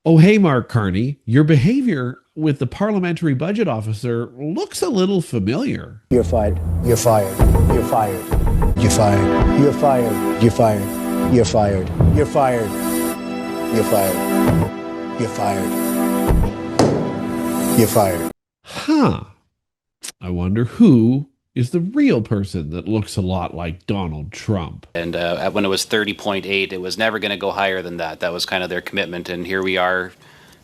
Oh, hey, Mark Carney, your behavior with the Parliamentary Budget Officer looks a little familiar. You're fired. You're fired. You're fired. You're fired. You're fired. You're fired. You're fired. You're fired. You're fired. You're fired. You're fired. Huh. I wonder who is the real person that looks a lot like Donald Trump. And when it was 30.8, it was never going to go higher than that. That was kind of their commitment. And here we are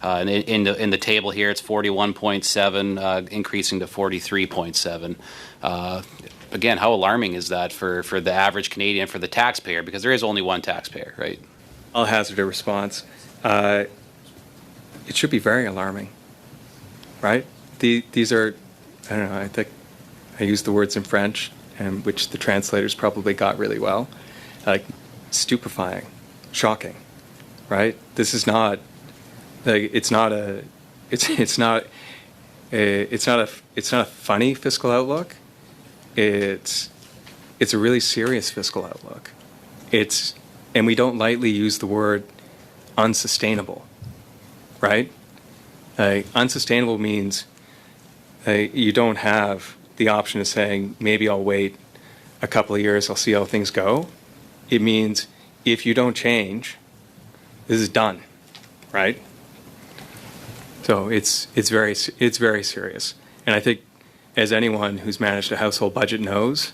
in the table here. It's 41.7, increasing to 43.7. Again, how alarming is that for the average Canadian, for the taxpayer? Because there is only one taxpayer, right? I'll hazard a response. It should be very alarming, right? These are, I don't know, I think I use the words in French, and which the translators probably got really well, like stupefying, shocking, right? This is not, like, it's not a funny fiscal outlook. It's a really serious fiscal outlook. And we don't lightly use the word unsustainable, right? Unsustainable means you don't have the option of saying, maybe I'll wait a couple of years, I'll see how things go. It means if you don't change, this is done, right? So it's very serious. And I think, as anyone who's managed a household budget knows,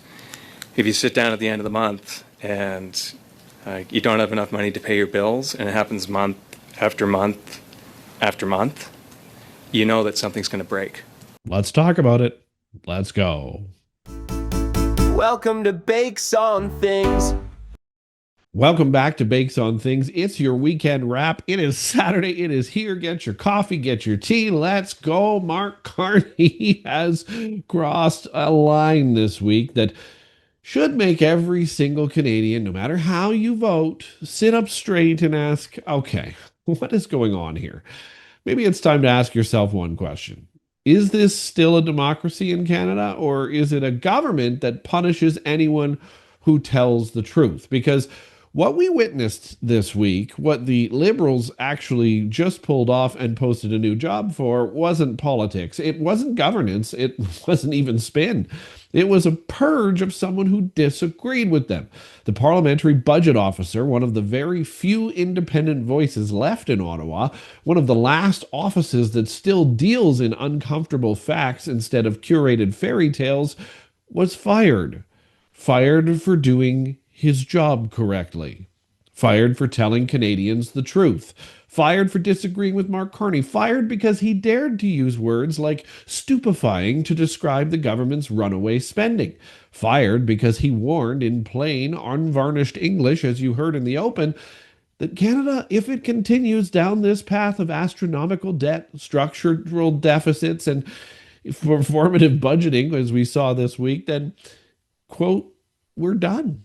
if you sit down at the end of the month and you don't have enough money to pay your bills, and it happens month after month after month, you know that something's going to break. Let's talk about it. Let's go. Welcome to Bakes on Things. Welcome back to Bakes on Things. It's your weekend wrap. It is Saturday. It is here. Get your coffee, get your tea. Let's go. Mark Carney has crossed a line this week that should make every single Canadian, no matter how you vote, sit up straight and ask, okay, what is going on here? Maybe it's time to ask yourself one question. Is this still a democracy in Canada, or is it a government that punishes anyone who tells the truth? Because what we witnessed this week, what the Liberals actually just pulled off and posted a new job for, wasn't politics. It wasn't governance. It wasn't even spin. It was a purge of someone who disagreed with them. The Parliamentary Budget Officer, one of the very few independent voices left in Ottawa, one of the last offices that still deals in uncomfortable facts instead of curated fairy tales, was fired. Fired for doing his job correctly. Fired for telling Canadians the truth. Fired for disagreeing with Mark Carney. Fired because he dared to use words like stupefying to describe the government's runaway spending. Fired because he warned in plain, unvarnished English, as you heard in the open, that Canada, if it continues down this path of astronomical debt, structural deficits, and performative budgeting, as we saw this week, then, quote, we're done.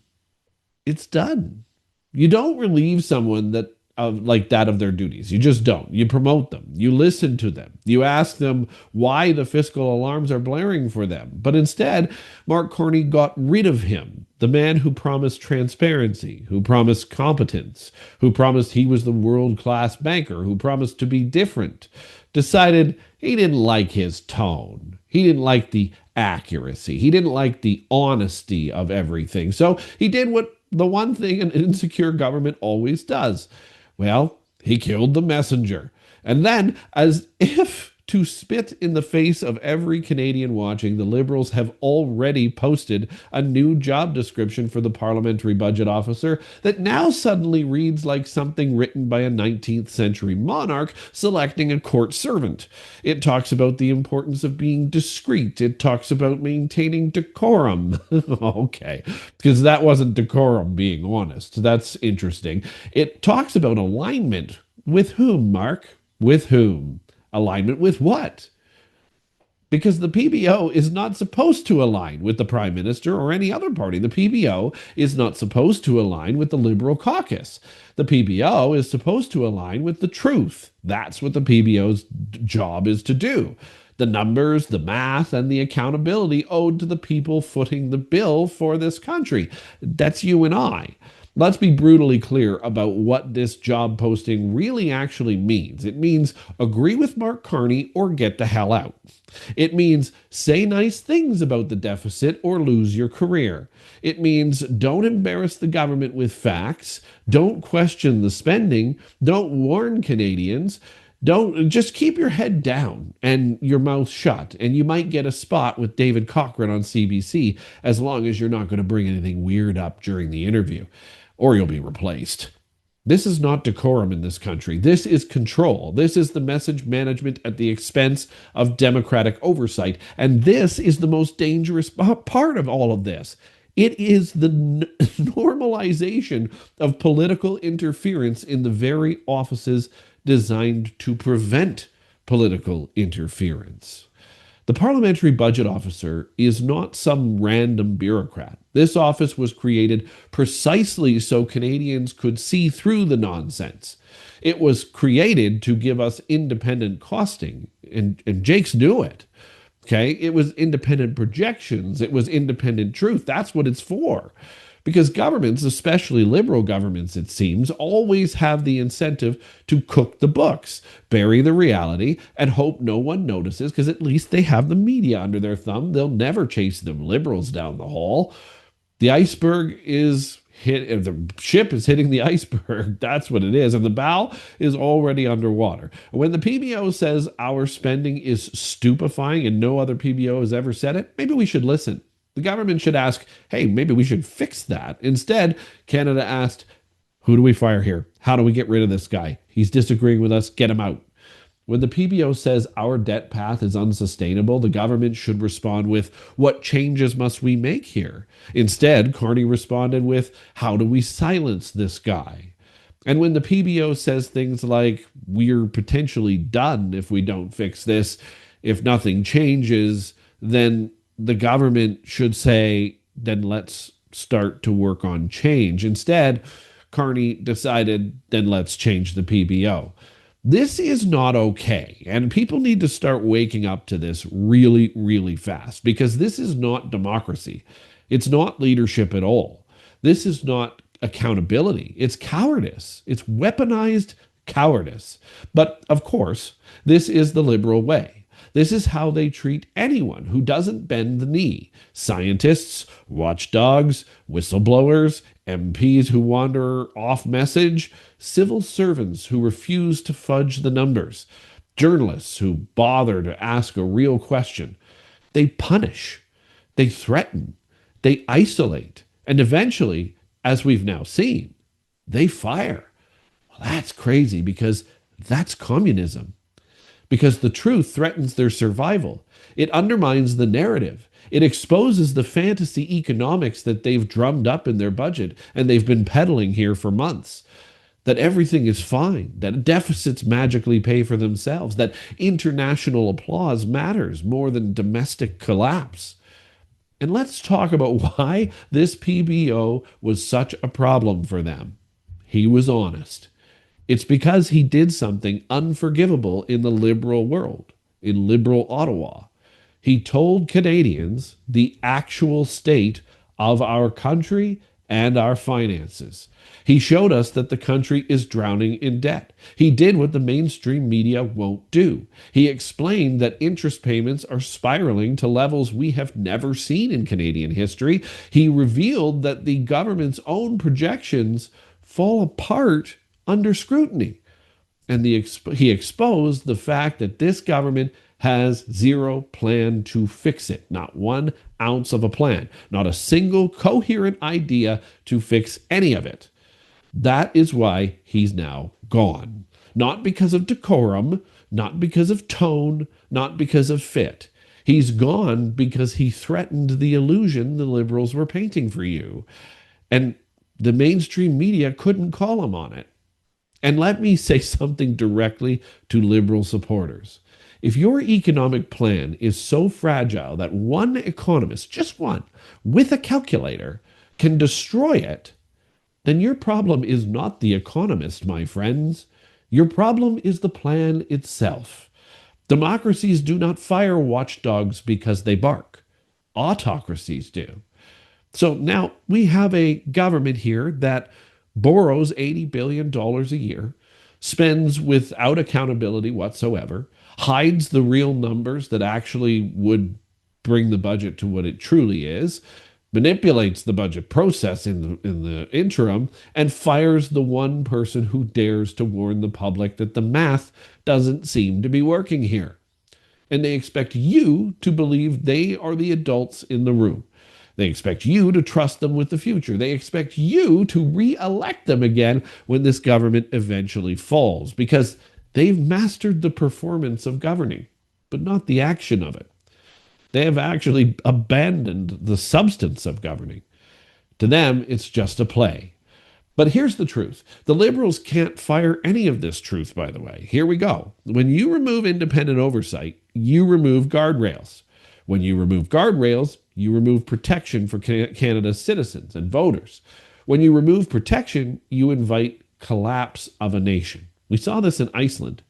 It's done. You don't relieve someone like that of their duties. You just don't. You promote them. You listen to them. You ask them why the fiscal alarms are blaring for them. But instead, Mark Carney got rid of him, the man who promised transparency, who promised competence, who promised he was the world-class banker, who promised to be different, decided he didn't like his tone. He didn't like the accuracy. He didn't like the honesty of everything. So he did what the one thing an insecure government always does. Well, he killed the messenger. And then, as if to spit in the face of every Canadian watching, the Liberals have already posted a new job description for the Parliamentary Budget Officer that now suddenly reads like something written by a 19th century monarch selecting a court servant. It talks about the importance of being discreet. It talks about maintaining decorum. Okay, because that wasn't decorum, being honest. That's interesting. It talks about alignment. With whom, Mark? With whom? Alignment with what? Because the PBO is not supposed to align with the Prime Minister or any other party. The PBO is not supposed to align with the Liberal caucus. The PBO is supposed to align with the truth. That's what the PBO's job is to do. The numbers, the math, and the accountability owed to the people footing the bill for this country. That's you and I. Let's be brutally clear about what this job posting really actually means. It means agree with Mark Carney or get the hell out. It means say nice things about the deficit or lose your career. It means don't embarrass the government with facts, don't question the spending, don't warn Canadians, don't just keep your head down and your mouth shut, and you might get a spot with David Cochrane on CBC as long as you're not going to bring anything weird up during the interview, or you'll be replaced. This is not decorum in this country. This is control. This is the message management at the expense of democratic oversight. And this is the most dangerous part of all of this. It is the normalization of political interference in the very offices designed to prevent political interference. The Parliamentary Budget Officer is not some random bureaucrat. This office was created precisely so Canadians could see through the nonsense. It was created to give us independent costing, and Jake's knew it. Okay, it was independent projections. It was independent truth. That's what it's for. Because governments, especially liberal governments, it seems, always have the incentive to cook the books, bury the reality, and hope no one notices, because at least they have the media under their thumb. They'll never chase them liberals down the hall. The iceberg is hit, the ship is hitting the iceberg. That's what it is. And the bow is already underwater. When the PBO says our spending is stupefying and no other PBO has ever said it, maybe we should listen. The government should ask, hey, maybe we should fix that. Instead, Canada asked, who do we fire here? How do we get rid of this guy? He's disagreeing with us. Get him out. When the PBO says our debt path is unsustainable, the government should respond with, what changes must we make here? Instead, Carney responded with, how do we silence this guy? And when the PBO says things like, we're potentially done if we don't fix this, if nothing changes, then the government should say, then let's start to work on change. Instead, Carney decided, then let's change the PBO. This is not okay. And people need to start waking up to this really, really fast, because this is not democracy. It's not leadership at all. This is not accountability. It's cowardice. It's weaponized cowardice. But of course, this is the liberal way. This is how they treat anyone who doesn't bend the knee. Scientists, watchdogs, whistleblowers, MPs who wander off message, civil servants who refuse to fudge the numbers, journalists who bother to ask a real question. They punish, they threaten, they isolate, and eventually, as we've now seen, they fire. Well, that's crazy, because that's communism. Because the truth threatens their survival. It undermines the narrative. It exposes the fantasy economics that they've drummed up in their budget and they've been peddling here for months. That everything is fine, that deficits magically pay for themselves, that international applause matters more than domestic collapse. And let's talk about why this PBO was such a problem for them. He was honest. It's because he did something unforgivable in the liberal world, in liberal Ottawa. He told Canadians the actual state of our country and our finances. He showed us that the country is drowning in debt. He did what the mainstream media won't do. He explained that interest payments are spiraling to levels we have never seen in Canadian history. He revealed that the government's own projections fall apart under scrutiny. And he exposed the fact that this government has zero plan to fix it. Not 1 ounce of a plan. Not a single coherent idea to fix any of it. That is why he's now gone. Not because of decorum, not because of tone, not because of fit. He's gone because he threatened the illusion the liberals were painting for you. And the mainstream media couldn't call him on it. And let me say something directly to liberal supporters. If your economic plan is so fragile that one economist, just one, with a calculator, can destroy it, then your problem is not the economist, my friends. Your problem is the plan itself. Democracies do not fire watchdogs because they bark. Autocracies do. So now we have a government here that borrows $80 billion a year, spends without accountability whatsoever, hides the real numbers that actually would bring the budget to what it truly is, manipulates the budget process in the interim, and fires the one person who dares to warn the public that the math doesn't seem to be working here. And they expect you to believe they are the adults in the room. They expect you to trust them with the future. They expect you to re-elect them again when this government eventually falls, because they've mastered the performance of governing, but not the action of it. They have actually abandoned the substance of governing. To them, it's just a play. But here's the truth. The Liberals can't fire any of this truth, by the way. Here we go. When you remove independent oversight, you remove guardrails. When you remove guardrails, you remove protection for Canada's citizens and voters. When you remove protection, you invite collapse of a nation. We saw this in Iceland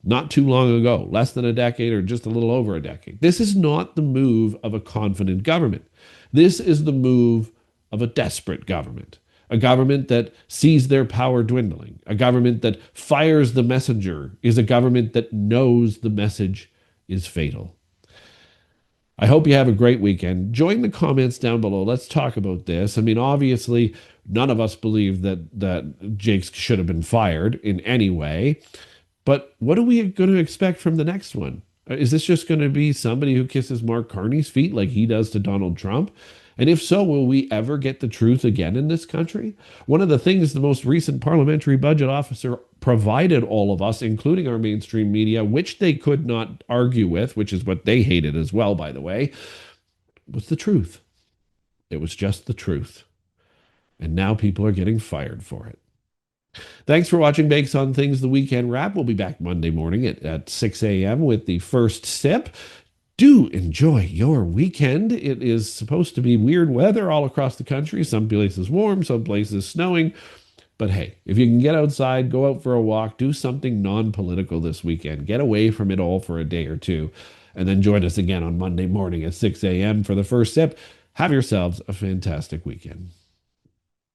not too long ago, less than a decade or just a little over a decade. This is not the move of a confident government. This is the move of a desperate government. A government that sees their power dwindling. A government that fires the messenger is a government that knows the message is fatal. I hope you have a great weekend. Join the comments down below. Let's talk about this. I mean, obviously, none of us believe that Jake should have been fired in any way. But what are we going to expect from the next one? Is this just going to be somebody who kisses Mark Carney's feet like he does to Donald Trump? And if so, will we ever get the truth again in this country? One of the things the most recent Parliamentary Budget Officer provided all of us, including our mainstream media, which they could not argue with, which is what they hated as well, by the way, was the truth. It was just the truth. And now people are getting fired for it. Thanks for watching Bakes on Things, the Weekend Wrap. We'll be back Monday morning at 6 a.m. with the first sip. Do enjoy your weekend. It is supposed to be weird weather all across the country. Some places warm, some places snowing. But hey, if you can get outside, go out for a walk, do something non-political this weekend. Get away from it all for a day or two. And then join us again on Monday morning at 6 a.m. for the first sip. Have yourselves a fantastic weekend.